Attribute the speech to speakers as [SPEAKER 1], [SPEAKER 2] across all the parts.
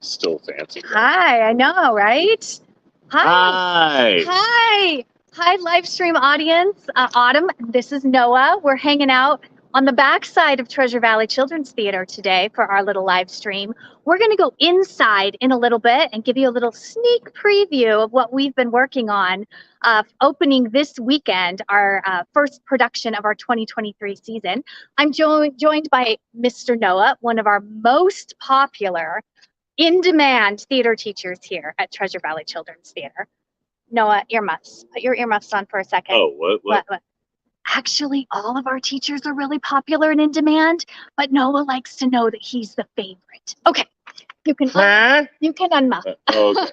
[SPEAKER 1] Still fancy.
[SPEAKER 2] Hi, I know, right?
[SPEAKER 1] Hi.
[SPEAKER 2] Hi. Hi, Livestream audience. Autumn, this is Noah. We're hanging out on the backside of Treasure Valley Children's Theater today for our little live stream. We're going to go inside in a little bit and give you a little sneak preview of what we've been working on, opening this weekend, our first production of our 2023 season. I'm joined by Mr. Noah, one of our most popular in-demand theater teachers here at Treasure Valley Children's Theater. Noah, earmuffs. Put your earmuffs on for a second.
[SPEAKER 1] Oh, what?
[SPEAKER 2] Actually, all of our teachers are really popular and in demand, but Noah likes to know that he's the favorite. Okay, you can unmuff.
[SPEAKER 1] Okay.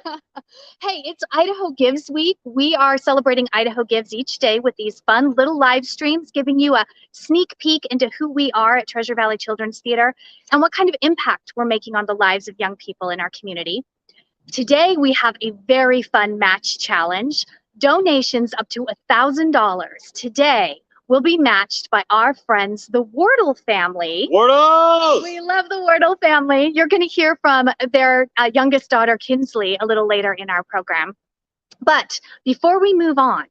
[SPEAKER 2] Hey, it's Idaho Gives Week. We are celebrating Idaho Gives each day with these fun little live streams, giving you a sneak peek into who we are at Treasure Valley Children's Theater and what kind of impact we're making on the lives of young people in our community. Today, we have a very fun match challenge. Donations up to $1,000 today will be matched by our friends, the Wardle family.
[SPEAKER 1] Wardle!
[SPEAKER 2] We love the Wardle family. You're going to hear from their youngest daughter, Kinsley, a little later in our program. But before we move on,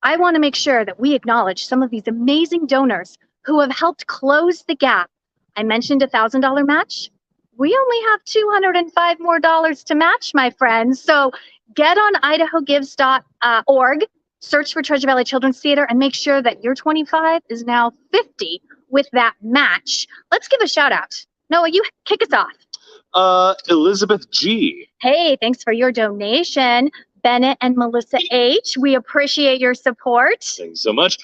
[SPEAKER 2] I want to make sure that we acknowledge some of these amazing donors who have helped close the gap. I mentioned $1,000 match. We only have $205 more to match, my friends. So get on idahogives.org, search for Treasure Valley Children's Theater, and make sure that your 25 is now 50 with that match. Let's give a shout out. Noah, you kick us off.
[SPEAKER 1] Elizabeth G.
[SPEAKER 2] Hey, thanks for your donation. Bennett and Melissa H. We appreciate your support.
[SPEAKER 1] Thanks so much.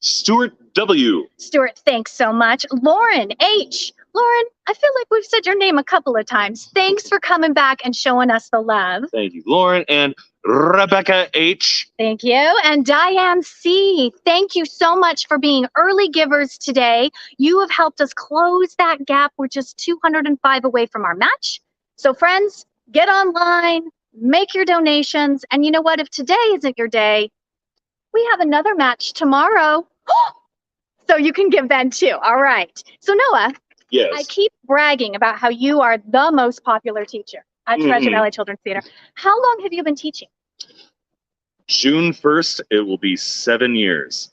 [SPEAKER 1] Stuart W.
[SPEAKER 2] Stuart, thanks so much. Lauren H. Lauren, I feel like we've said your name a couple of times. Thanks for coming back and showing us the love.
[SPEAKER 1] Thank you, Lauren. And Rebecca H.
[SPEAKER 2] Thank you. And Diane C. Thank you so much for being early givers today. You have helped us close that gap. We're just 205 away from our match. So friends, get online, make your donations. And you know what? If today isn't your day, we have another match tomorrow. So you can give then too. All right. So Noah,
[SPEAKER 1] yes.
[SPEAKER 2] I keep bragging about how you are the most popular teacher at Treasure Valley Children's Theater. How long have you been teaching?
[SPEAKER 1] June 1st, it will be 7 years.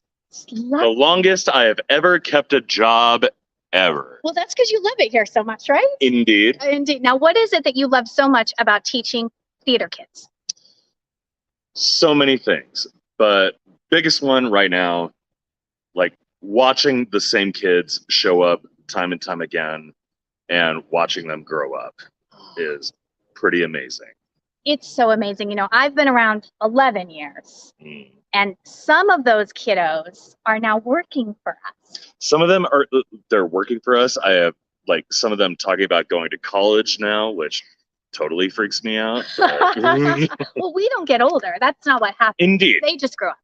[SPEAKER 1] The longest I have ever kept a job ever.
[SPEAKER 2] Well, that's because you love it here so much, right?
[SPEAKER 1] Indeed.
[SPEAKER 2] Indeed. Now, what is it that you love so much about teaching theater kids?
[SPEAKER 1] So many things, but biggest one right now, like watching the same kids show up time and time again and watching them grow up is pretty amazing.
[SPEAKER 2] It's so amazing. You know, I've been around 11 years and some of those kiddos are now working for us.
[SPEAKER 1] Some of them they're working for us. I have like some of them talking about going to college now, which totally freaks me out.
[SPEAKER 2] Well, we don't get older. That's not what happens.
[SPEAKER 1] Indeed.
[SPEAKER 2] They just grow up.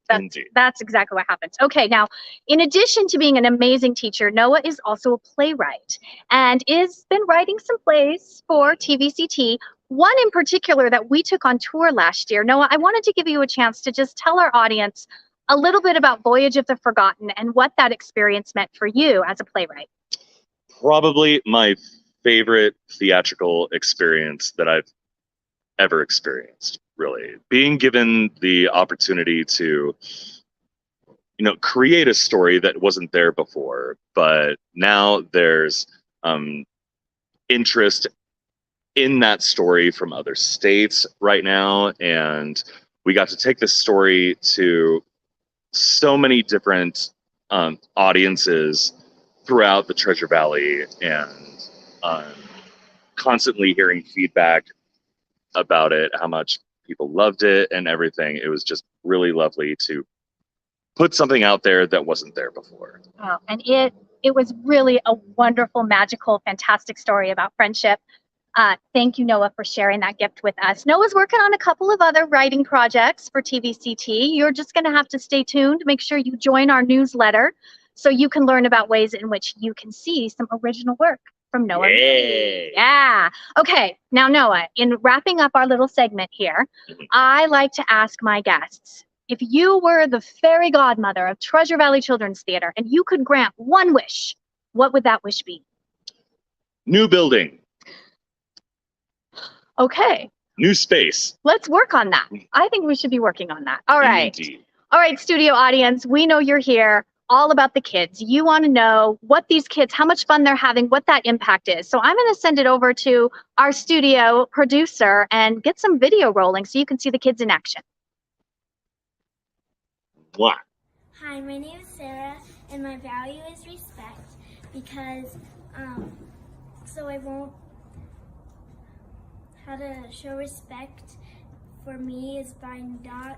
[SPEAKER 2] That's exactly what happens. Okay, now, in addition to being an amazing teacher, Noah is also a playwright and has been writing some plays for TVCT. One in particular that we took on tour last year. Noah, I wanted to give you a chance to just tell our audience a little bit about Voyage of the Forgotten and what that experience meant for you as a playwright.
[SPEAKER 1] Probably my favorite theatrical experience that I've ever experienced, really. Being given the opportunity to, create a story that wasn't there before, but now there's interest in that story from other states right now, and we got to take this story to so many different audiences throughout the Treasure Valley, and constantly hearing feedback about it, how much people loved it and everything. It was just really lovely to put something out there that wasn't there before.
[SPEAKER 2] Wow. And it was really a wonderful, magical, fantastic story about friendship. Thank you, Noah, for sharing that gift with us. Noah's working on a couple of other writing projects for TVCT. You're just going to have to stay tuned. Make sure you join our newsletter so you can learn about ways in which you can see some original work from Noah. Yeah. Okay. Now, Noah, in wrapping up our little segment here, I like to ask my guests, if you were the fairy godmother of Treasure Valley Children's Theater and you could grant one wish, what would that wish be?
[SPEAKER 1] New building.
[SPEAKER 2] Okay,
[SPEAKER 1] New space.
[SPEAKER 2] let's work on that. I think we should be working on that. All right.
[SPEAKER 1] Indeed.
[SPEAKER 2] All right, studio audience, we know you're here all about the kids. You want to know what these kids, how much fun they're having, what that impact is. So I'm going to send it over to our studio producer and get some video rolling so you can see the kids in action.
[SPEAKER 1] What?
[SPEAKER 3] Hi, my name is Sarah, and my value is respect because, so I won't, how to show respect for me is by not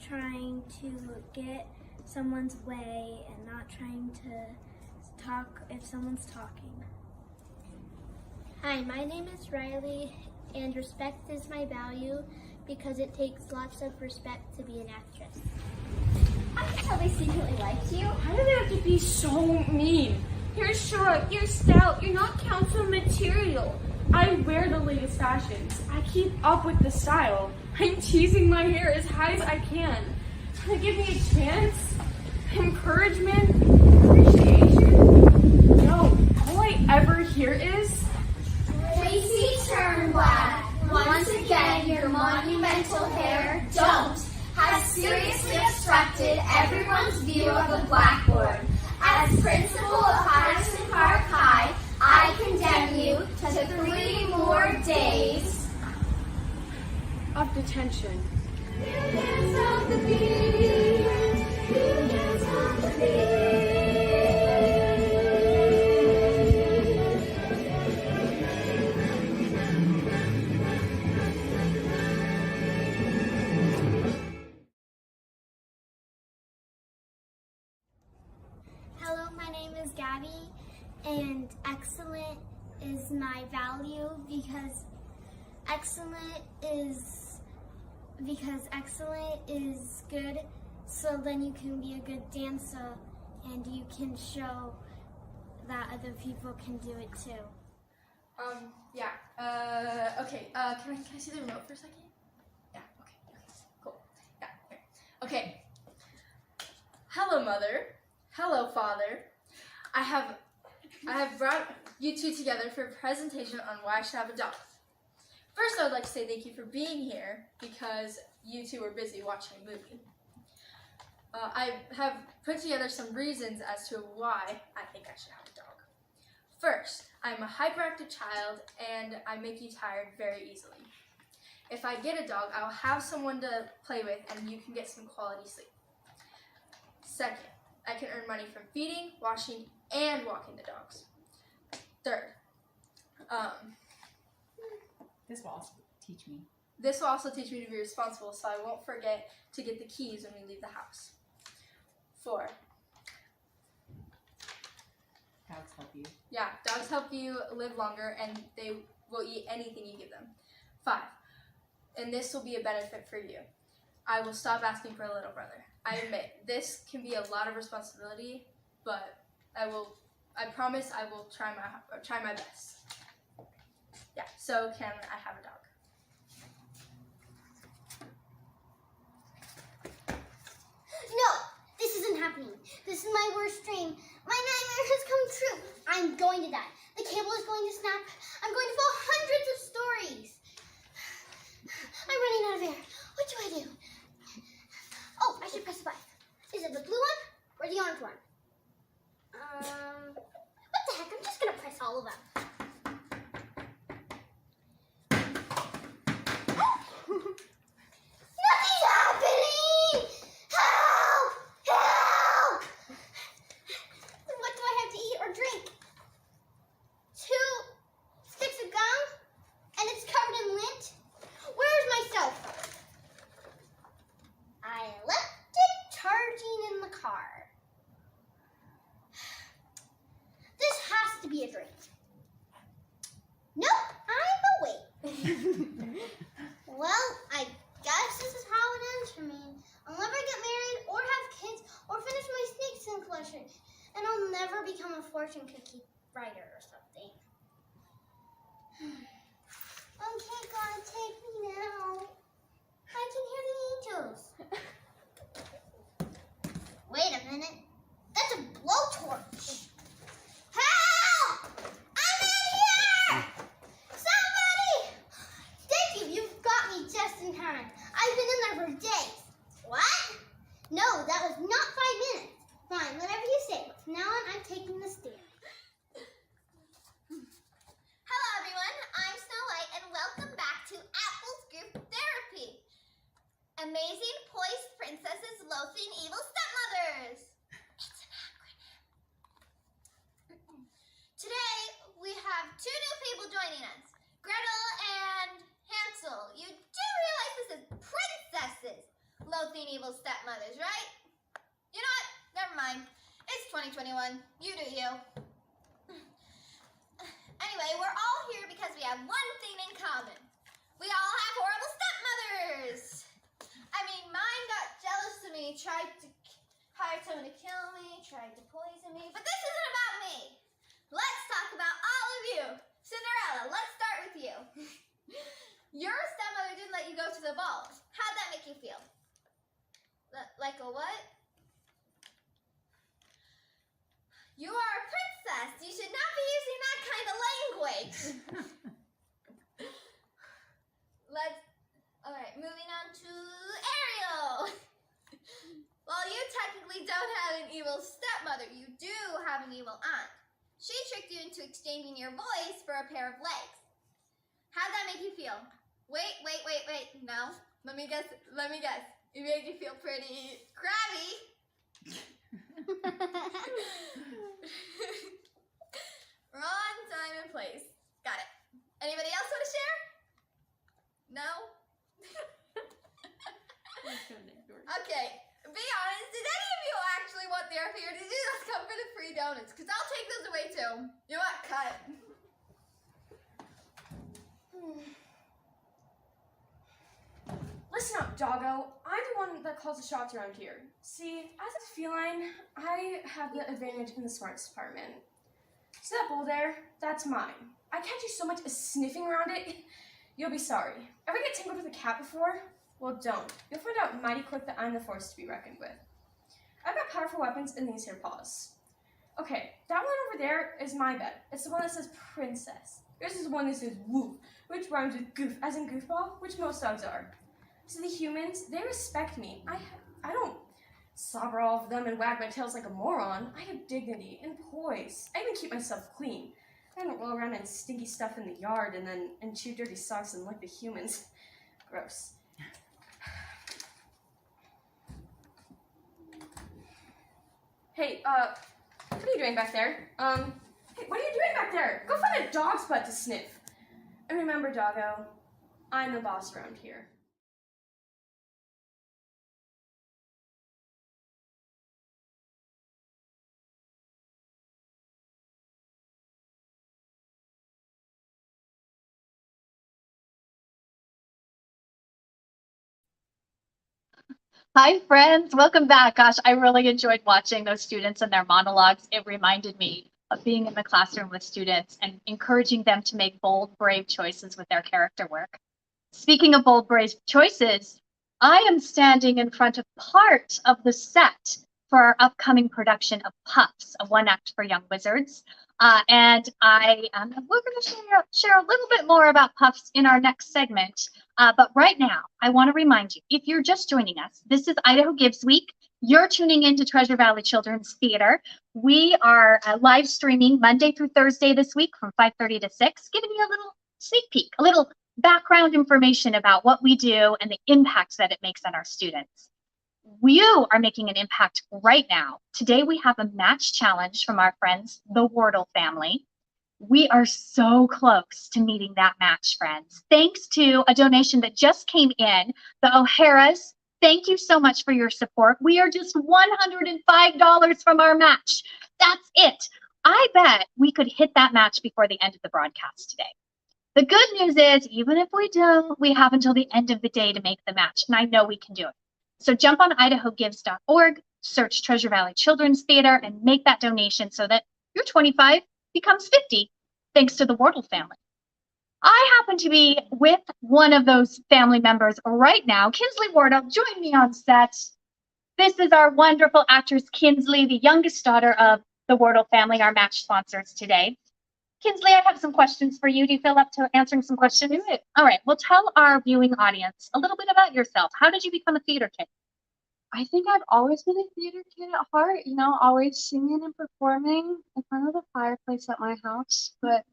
[SPEAKER 3] trying to get someone's way and not trying to talk if someone's talking. Hi, my name is Riley, and respect is my value because it takes lots of respect to be an actress.
[SPEAKER 4] I can tell they secretly liked you.
[SPEAKER 5] Why do they have to be so mean? You're short, you're stout, you're not council material. I wear the latest fashions. I keep up with the style. I'm teasing my hair as high as I can. Trying to give me a chance? Encouragement? Appreciation? No, all I ever hear is,
[SPEAKER 4] Tracy Turnblad, once again your monumental hair has seriously obstructed everyone's view of the blackboard. As principal of Patterson Park High, I condemn you to 3 more days
[SPEAKER 5] of detention.
[SPEAKER 3] Hello, my name is Gabby, and excellent is my value because excellent is good, so then you can be a good dancer and you can show that other people can do it too.
[SPEAKER 6] Okay, can I see the remote for a second? Yeah, okay, cool. Yeah, here. Okay. Hello, Mother. Hello, Father. I have brought you two together for a presentation on why I should have a dog. First, I would like to say thank you for being here because you two were busy watching a movie. I have put together some reasons as to why I think I should have a dog. First, I'm a hyperactive child and I make you tired very easily. If I get a dog, I'll have someone to play with and you can get some quality sleep. Second, I can earn money from feeding, washing, and walking the dogs. Third,
[SPEAKER 7] This will also teach me.
[SPEAKER 6] this will also teach me to be responsible so I won't forget to get the keys when we leave the house. 4,
[SPEAKER 7] Dogs help you.
[SPEAKER 6] yeah, dogs help you live longer and they will eat anything you give them. 5, and this will be a benefit for you. I will stop asking for a little brother. I admit, this can be a lot of responsibility, but I promise I will try my best. Yeah, so can I have a dog?
[SPEAKER 3] No, this isn't happening. This is my worst dream. My nightmare has come true. I'm going to die. The cable is going to snap. I'm going to fall hundreds of stories. I'm running out of air. What do I do? Oh, I should press the button. Is it the blue one or the orange one? What the heck? I'm just going to press all of them. Nothing's happening! Help! Help! What do I have to eat or drink? 2 sticks of gum? And it's covered in lint? Where's my cell phone? I left it charging in the car. This has to be a dream. Nope, I'm awake. Well, I guess this is how it ends for me. I'll never get married or have kids or finish my snake skin collection. And I'll never become a fortune cookie writer or something. Okay, God, take me now. I can hear the angels. Wait a minute. That's a blowtorch. Help! I'm in here! Somebody! Dig
[SPEAKER 4] evil stepmothers, right? You know what? Never mind. It's 2021. You do you. Anyway, we're all here because we have one thing in common. We all have horrible stepmothers. I mean, mine got jealous of me, tried to hire someone to kill me, tried to poison me, but this isn't about me. Let's talk about all of you. Cinderella, let's start with you. Your stepmother didn't let you go to the ball. How'd that make you feel? Like a what? You are a princess. You should not be using that kind of language. Alright, moving on to Ariel. While you technically don't have an evil stepmother, you do have an evil aunt. She tricked you into exchanging your voice for a pair of legs. How'd that make you feel? Wait. No. Let me guess. It made you feel pretty crabby. Wrong time and place. Got it. Anybody else want to share? No? Okay. Be honest, did any of you actually want therapy, or did you just come for the free donuts? Because I'll take those away too. You know what? Cut it.
[SPEAKER 5] Listen up, doggo. I'm the one that calls the shots around here. See, as a feline, I have the advantage in the smarts department. See that bowl there? That's mine. I catch you so much as sniffing around it, you'll be sorry. Ever get tangled with a cat before? Well, don't. You'll find out mighty quick that I'm the force to be reckoned with. I've got powerful weapons in these here paws. Okay, that one over there is my bed. It's the one that says princess. Yours is the one that says woof, which rhymes with goof, as in goofball, which most dogs are. So the humans, they respect me. I don't slobber all of them and wag my tails like a moron. I have dignity and poise. I even keep myself clean. I don't roll around in stinky stuff in the yard and chew dirty socks and lick the humans. Gross. Hey, what are you doing back there? Hey, what are you doing back there? Go find a dog's butt to sniff. And remember, doggo, I'm the boss around here.
[SPEAKER 2] Hi, friends. Welcome back. Gosh, I really enjoyed watching those students and their monologues. It reminded me of being in the classroom with students and encouraging them to make bold, brave choices with their character work. Speaking of bold, brave choices, I am standing in front of part of the set for our upcoming production of Puffs, a one-act for young wizards. And we're going to share a little bit more about Puffs in our next segment. But right now, I want to remind you, if you're just joining us, this is Idaho Gives Week. You're tuning into Treasure Valley Children's Theater. We are live streaming Monday through Thursday this week from 5:30 to 6, giving you a little sneak peek, a little background information about what we do and the impact that it makes on our students. You are making an impact right now. Today we have a match challenge from our friends, the Wardle family. We are so close to meeting that match, friends. Thanks to a donation that just came in, the O'Hara's. Thank you so much for your support. We are just $105 from our match. That's it. I bet we could hit that match before the end of the broadcast today. The good news is, even if we don't, we have until the end of the day to make the match, and I know we can do it. So jump on idahogives.org, search Treasure Valley Children's Theater, and make that donation so that your 25 becomes 50, thanks to the Wardle family. I happen to be with one of those family members right now. Kinsley Wardle, join me on set. This is our wonderful actress, Kinsley, the youngest daughter of the Wardle family, our match sponsors today. Kinsley, I have some questions for you. Do you feel up to answering some questions? Do it. All right. Well, tell our viewing audience a little bit about yourself. How did you become a theater kid?
[SPEAKER 8] I think I've always been a theater kid at heart, you know, always singing and performing in front of the fireplace at my house. But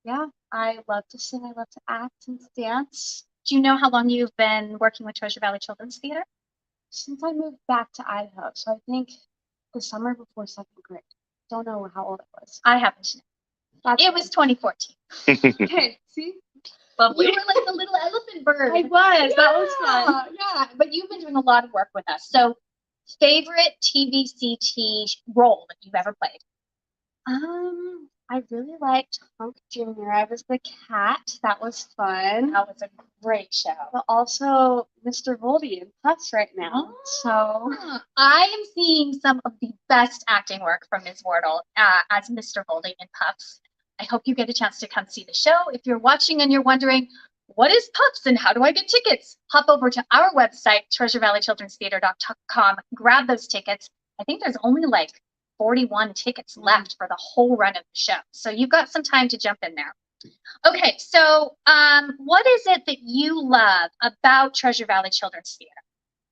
[SPEAKER 8] yeah, I love to sing, I love to act and dance.
[SPEAKER 2] Do you know how long you've been working with Treasure Valley Children's Theater?
[SPEAKER 8] Since I moved back to Idaho, so I think the summer before second grade. Don't know how old it was.
[SPEAKER 2] I happen to know. It was 2014.
[SPEAKER 8] Okay, see?
[SPEAKER 2] You were like the little elephant bird.
[SPEAKER 8] I was. That was fun.
[SPEAKER 2] Yeah, but you've been doing a lot of work with us. So, favorite TVCT role that you've ever played?
[SPEAKER 8] I really liked Honk Jr. I was the cat. That was fun.
[SPEAKER 2] That was a great show.
[SPEAKER 8] But also Mr. Voldy in Puffs right now. So
[SPEAKER 2] I am seeing some of the best acting work from Ms. Wardle as Mr. Voldy in Puffs. I hope you get a chance to come see the show. If you're watching and you're wondering, what is Puffs and how do I get tickets? Hop over to our website, treasurevalleychildrenstheater.com, grab those tickets. I think there's only like 41 tickets left for the whole run of the show. So you've got some time to jump in there. Okay, so what is it that you love about Treasure Valley Children's Theater?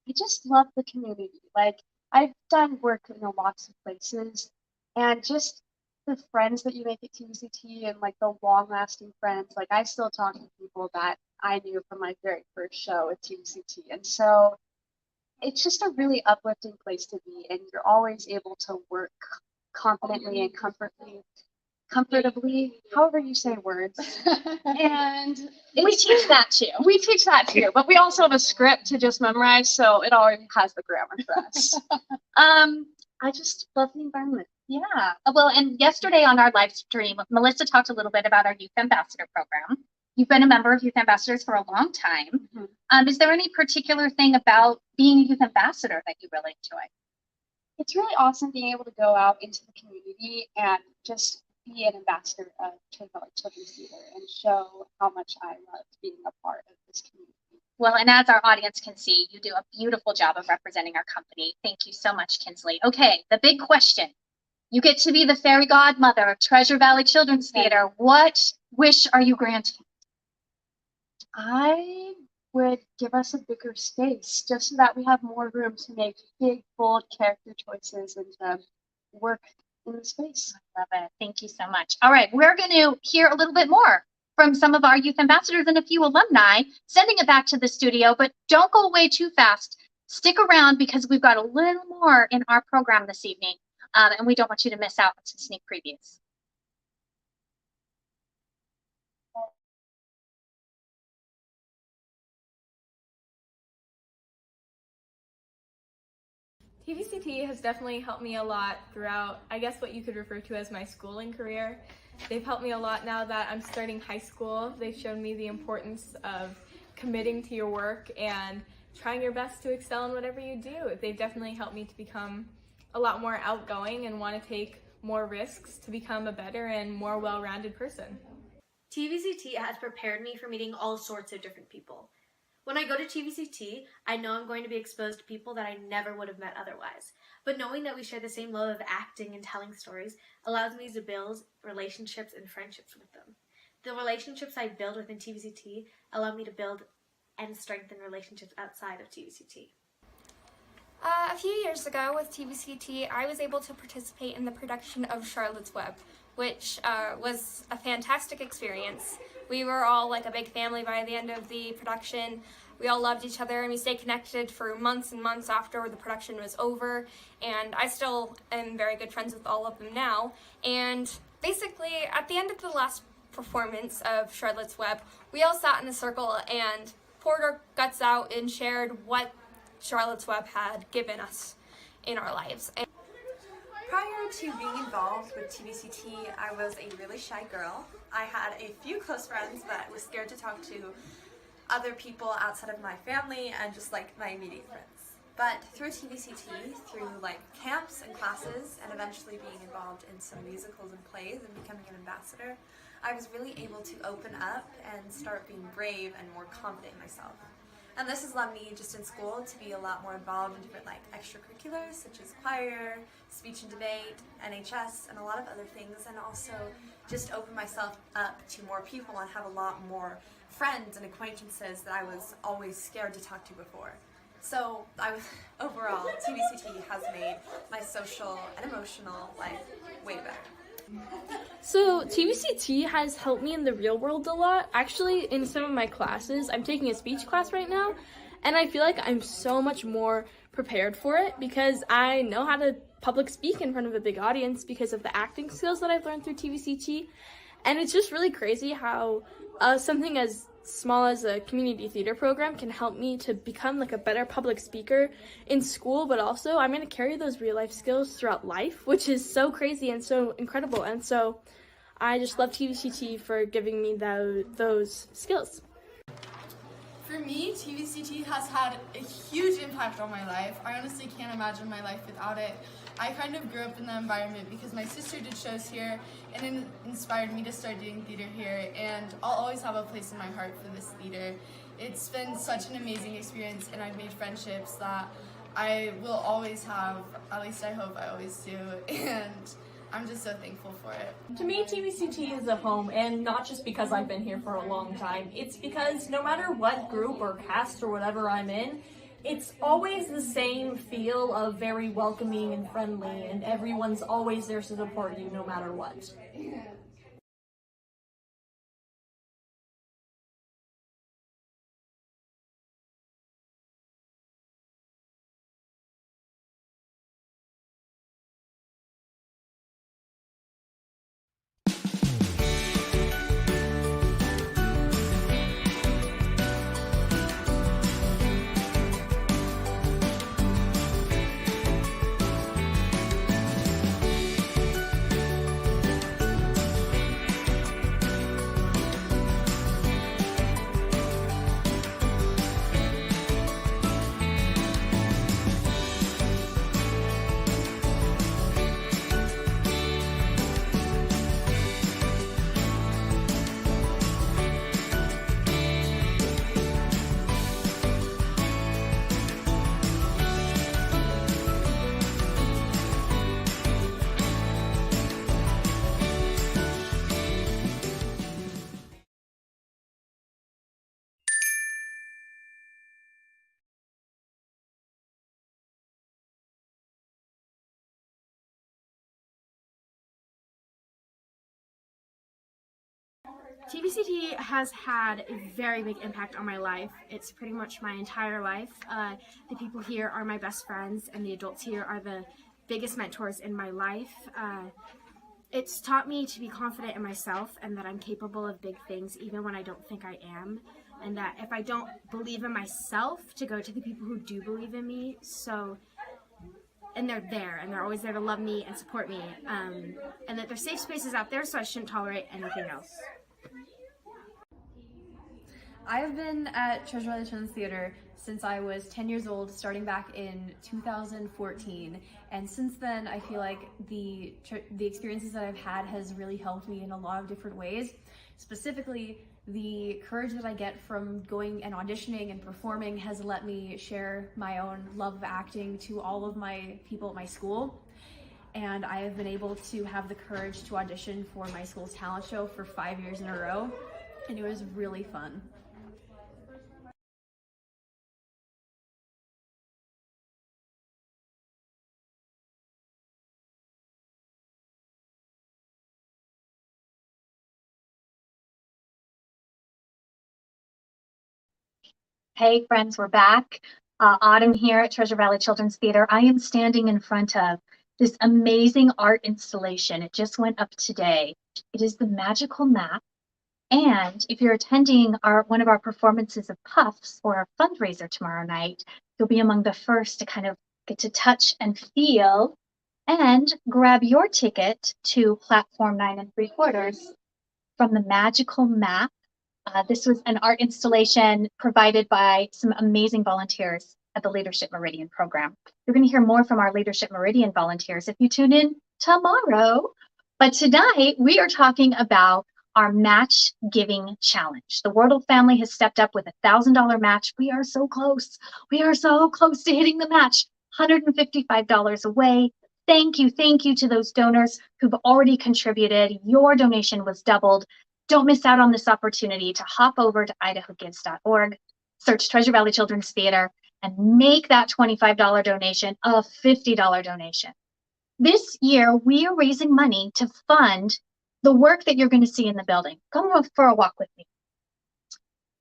[SPEAKER 8] I just love the community. Like, I've done work in lots of places, and just the friends that you make at TVCT and like the long-lasting friends. Like, I still talk to people that I knew from my very first show at TVCT, and so it's just a really uplifting place to be, and you're always able to work confidently and comfortably, however you say words. And
[SPEAKER 2] We teach that too.
[SPEAKER 8] we teach that too, but we also have a script to just memorize, so it already has the grammar for us. I just love the environment.
[SPEAKER 2] Yeah. Well, and yesterday on our live stream, Melissa talked a little bit about our Youth Ambassador program. You've been a member of Youth Ambassadors for a long time.
[SPEAKER 8] Mhm.
[SPEAKER 2] Is there any particular thing about being a Youth Ambassador that you really enjoy?
[SPEAKER 8] It's really awesome being able to go out into the community and just be an ambassador of Treasure Valley Children's Theater and show how much I love being a part of this community.
[SPEAKER 2] Well, and as our audience can see, you do a beautiful job of representing our company. Thank you so much, Kinsley. Okay, the big question. You get to be the fairy godmother of Treasure Valley Children's Theater. What wish are you granting?
[SPEAKER 8] I would give us a bigger space just so that we have more room to make big, bold character choices and work in the space.
[SPEAKER 2] I love it. Thank you so much. All right, we're going to hear a little bit more from some of our youth ambassadors and a few alumni, sending it back to the studio, but don't go away too fast. Stick around because we've got a little more in our program this evening, and we don't want you to miss out on some sneak previews.
[SPEAKER 6] TVCT has definitely helped me a lot throughout, I guess, what you could refer to as my schooling career. They've helped me a lot now that I'm starting high school. They've shown me the importance of committing to your work and trying your best to excel in whatever you do. They've definitely helped me to become a lot more outgoing and want to take more risks to become a better and more well-rounded person.
[SPEAKER 9] TVCT has prepared me for meeting all sorts of different people. When I go to TVCT, I know I'm going to be exposed to people that I never would have met otherwise. But knowing that we share the same love of acting and telling stories allows me to build relationships and friendships with them. The relationships I build within TVCT allow me to build and strengthen relationships outside of TVCT.
[SPEAKER 5] A few years ago with TVCT, I was able to participate in the production of Charlotte's Web, which was a fantastic experience. We were all like a big family by the end of the production. We all loved each other and we stayed connected for months and months after the production was over. And I still am very good friends with all of them now. And basically, at the end of the last performance of Charlotte's Web, we all sat in a circle and poured our guts out and shared what Charlotte's Web had given us in our lives.
[SPEAKER 10] Prior to being involved with TVCT, I was a really shy girl. I had a few close friends, but was scared to talk to other people outside of my family and just like my immediate friends. But through TVCT, through like camps and classes, and eventually being involved in some musicals and plays and becoming an ambassador, I was really able to open up and start being brave and more confident in myself. And this has led me just in school to be a lot more involved in different like extracurriculars such as choir, speech and debate, NHS, and a lot of other things, and also just open myself up to more people and have a lot more friends and acquaintances that I was always scared to talk to before. So overall, TVCT has made my social and emotional life way better.
[SPEAKER 5] So TVCT has helped me in the real world a lot. Actually, in some of my classes, I'm taking a speech class right now, and I feel like I'm so much more prepared for it because I know how to public speak in front of a big audience because of the acting skills that I've learned through TVCT. And it's just really crazy how something as small as a community theater program can help me to become like a better public speaker in school, but also I'm going to carry those real life skills throughout life, which is so crazy and so incredible. And so I just love TVCT for giving me those skills.
[SPEAKER 10] For me, TVCT has had a huge impact on my life. I honestly can't imagine my life without it. I kind of grew up in the environment because my sister did shows here, and it inspired me to start doing theater here, and I'll always have a place in my heart for this theater. It's been such an amazing experience, and I've made friendships that I will always have, at least I hope I always do, and I'm just so thankful for it.
[SPEAKER 11] To me, TVCT is a home, and not just because I've been here for a long time. It's because no matter what group or cast or whatever I'm in, it's always the same feel of very welcoming and friendly, and everyone's always there to support you no matter what.
[SPEAKER 9] TVCT has had a very big impact on my life. It's pretty much my entire life. The people here are my best friends, and the adults here are the biggest mentors in my life. It's taught me to be confident in myself and that I'm capable of big things even when I don't think I am, and that if I don't believe in myself, to go to the people who do believe in me. And they're there, and they're always there to love me and support me, and that there's safe spaces out there, so I shouldn't tolerate anything else.
[SPEAKER 12] I have been at Treasure Valley Children's Theater since I was 10 years old, starting back in 2014. And since then, I feel like the experiences that I've had has really helped me in a lot of different ways. Specifically, the courage that I get from going and auditioning and performing has let me share my own love of acting to all of my people at my school. And I have been able to have the courage to audition for my school's talent show for 5 years in a row, and it was really fun.
[SPEAKER 2] Hey friends, we're back. Autumn here at Treasure Valley Children's Theater. I am standing in front of this amazing art installation. It just went up today. It is the Magical Map. And if you're attending one of our performances of Puffs or our fundraiser tomorrow night, you'll be among the first to kind of get to touch and feel and grab your ticket to platform 9 3/4 from the Magical Map. This was an art installation provided by some amazing volunteers at the Leadership Meridian program. You're going to hear more from our Leadership Meridian volunteers if you tune in tomorrow. But tonight, we are talking about our match giving challenge. The Wordle family has stepped up with a $1,000 match. We are so close. We are so close to hitting the match. $155 away. Thank you to those donors who've already contributed. Your donation was doubled. Don't miss out on this opportunity to hop over to idahogives.org, search Treasure Valley Children's Theater, and make that $25 donation a $50 donation. This year, we are raising money to fund the work that you're going to see in the building. Come for a walk with me.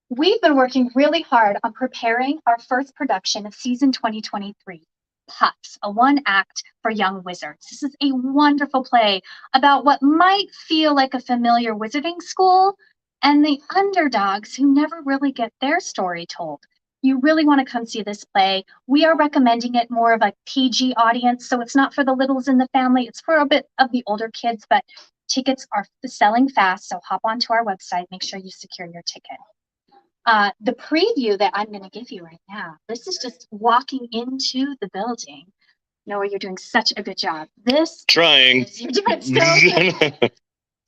[SPEAKER 2] We've been working really hard on preparing our first production of season 2023. Puffs, a one-act for young wizards. This is a wonderful play about what might feel like a familiar wizarding school, and the underdogs who never really get their story told. You really want to come see this play. We are recommending it more of a PG audience, so it's not for the littles in the family. It's for a bit of the older kids, but tickets are selling fast, so hop onto our website. Make sure you secure your ticket. The preview that I'm going to give you right now, this is just walking into the building. Noah, you're doing such a good job.
[SPEAKER 1] Trying.
[SPEAKER 2] You're doing so good.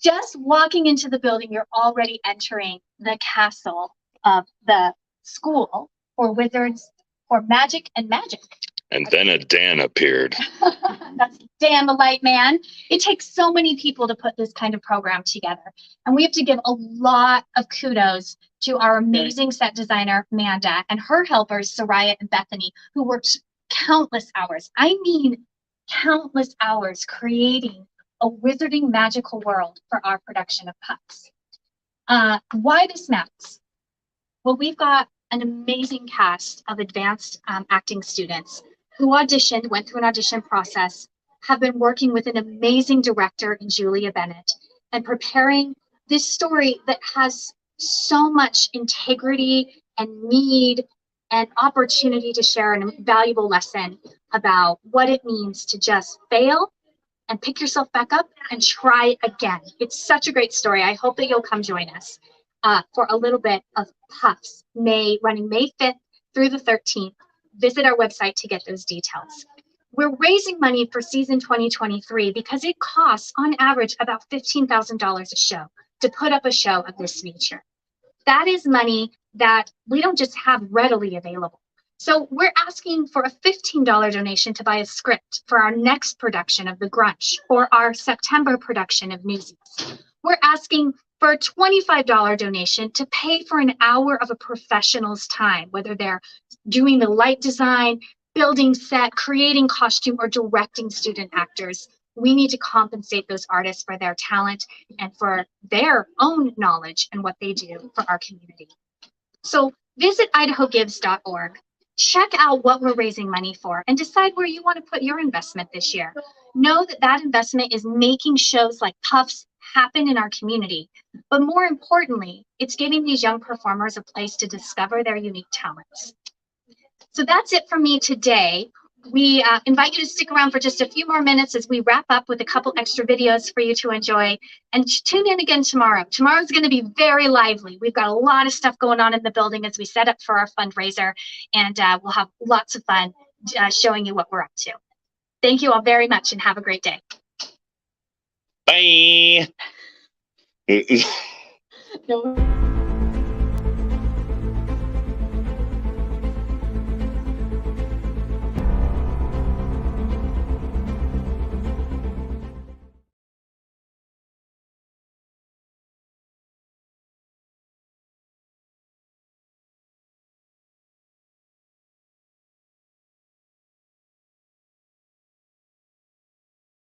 [SPEAKER 2] Just walking into the building, you're already entering the castle of the school for wizards, for magic and magic.
[SPEAKER 1] And then a Dan appeared.
[SPEAKER 2] That's Dan the Light Man. It takes so many people to put this kind of program together. And we have to give a lot of kudos to our amazing set designer, Amanda, and her helpers, Soraya and Bethany, who worked countless hours. I mean, countless hours creating a wizarding magical world for our production of Pups. Why this matters? Well, we've got an amazing cast of advanced acting students who auditioned, went through an audition process, have been working with an amazing director in Julia Bennett and preparing this story that has so much integrity and need and opportunity to share a valuable lesson about what it means to just fail and pick yourself back up and try again. It's such a great story. I hope that you'll come join us for a little bit of Puffs, running May 5th through the 13th. Visit our website to get those details. We're raising money for season 2023 because it costs on average about $15,000 a show to put up a show of this nature. That is money that we don't just have readily available. So we're asking for a $15 donation to buy a script for our next production of The Grunch or our September production of Newsies. We're asking for a $25 donation to pay for an hour of a professional's time, whether they're doing the light design, building set, creating costume, or directing student actors. We need to compensate those artists for their talent and for their own knowledge and what they do for our community. So visit idahogives.org. Check out what we're raising money for and decide where you want to put your investment this year. Know that that investment is making shows like Puffs happen in our community. But more importantly, it's giving these young performers a place to discover their unique talents. So that's it for me today. We invite you to stick around for just a few more minutes as we wrap up with a couple extra videos for you to enjoy. And tune in again tomorrow. Tomorrow's going to be very lively. We've got a lot of stuff going on in the building as we set up for our fundraiser. And we'll have lots of fun showing you what we're up to. Thank you all very much and have a great day.
[SPEAKER 1] Bye.
[SPEAKER 2] No.